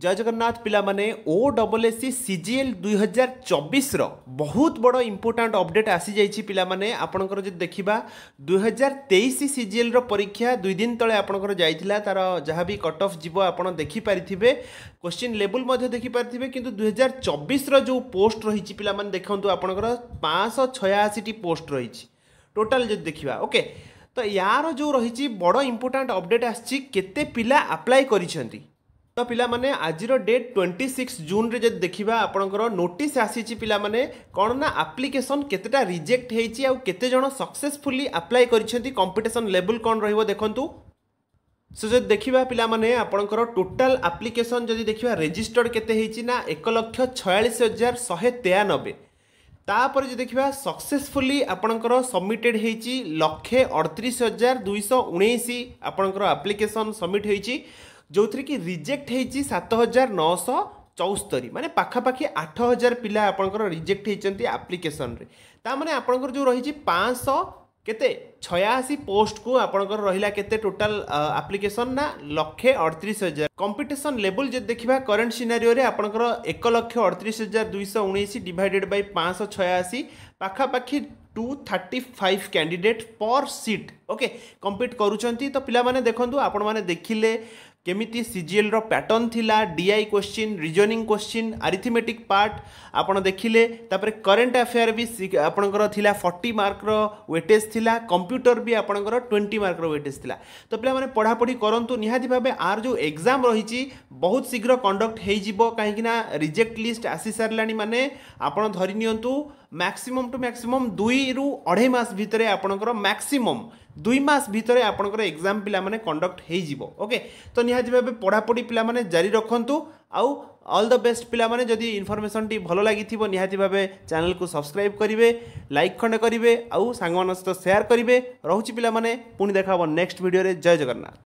जय जगन्नाथ पिला माने OSSC CGL 2024 रो बहुत बड़ इंपोर्टेंट अपडेट आसी जाइछि पिला माने आपनकर जे देखिबा 2023 CGL रो परीक्षा 2 दिन तळे आपनकर जाइथिला तार जहाँ भी कट ऑफ जीवो आपण देखि पारिथिबे क्वेश्चन लेवल मध्ये देखि पारिथिबे किंतु 2024 रो जो पोस्ट रहिछि पिला माने देखंतु आपनकर 586 टी पोस्ट रहिछि टोटल जे देखिबा ओके। तो यार जो रही बड़ इंपोर्टेंट अपडेट आछि केते पिला अप्लाई करिसेंती। तो पिला माने आज डेट 26 जून रे जब देखिबा आपनकर नोटिस आसीछि पिला माने कोन ना एप्लिकेशन केतेटा रिजेक्ट हेछि आ केते जण सक्सेसफुली अप्लाई करिसेंती कंपटीशन लेवल कोन रहइबो देखंतु। सो जब देखिबा पिला माने आपनकर टोटल एप्लिकेशन जदि देखिबा रजिस्टर्ड केते हेछि ना 1,46,193। तापर जो देखिबा सक्सेसफुली आपनकर सबमिटेड हेछि 1,38,219 आपनकर एप्लिकेशन सबमिट हेछि जो थी कि रिजेक्ट होती 7,974 माने पाखापाखि 8,000 पिला आपनकर रिजेक्ट होती एप्लिकेशन रे। ता माने आपनकर जो रही 500 केते 86 पोस्ट को आपनकर रहिला केते टोटल एप्लिकेशन ना 1,38,000। कंपटीशन लेवल जे देखिबा करंट सिनेरियो रे आपनकर 1,38,219 डिवाइडेड बाय 586 पाखापाखि 235 कैंडिडेट पर सीट ओके कंप्लीट करूचंती। तो पिला माने देखंतु आपण माने देखिले केमिति सीजीएल रो पैटर्न थिला DI question reasoning question arithmetic part आपण देखिले तापर करंट अफेयर भी आपणकर थिला 40 मार्क रो वेटेज थिला कंप्यूटर भी आपणकर 20 मार्क रो वेटेज थिला। तो पिला माने पढ़ा पढ़ी करंतु निहाती भाबे आर जो एग्जाम रहिछि बहुत शीघ्र कंडक्ट हेइ जिवो काहेकि ना रिजेक्ट लिस्ट आसी सारलानी माने आपण धरि नियंतु मैक्सिमम टू मैक्सिमम 2 रु 2.5 मास भितरे आपणकर मैक्सिमम 2 मास भितरे आपणकर एग्जाम पिला माने कंडक्ट हेइ जिवो ओके। तो निहाती भाबे पढ़ा पढ़ी पिला माने जारी रखंतु आउ ऑल द बेस्ट पिला माने जदी इन्फॉर्मेशन टी भलो लागि थिबो निहाती भाबे चैनल को सब्सक्राइब करिवे लाइक खंडे करिवे आउ सांग मानस तो शेयर करिवे। रहउची पिला माने पुनी देखाबो नेक्स्ट वीडियो रे। जय जगन्नाथ।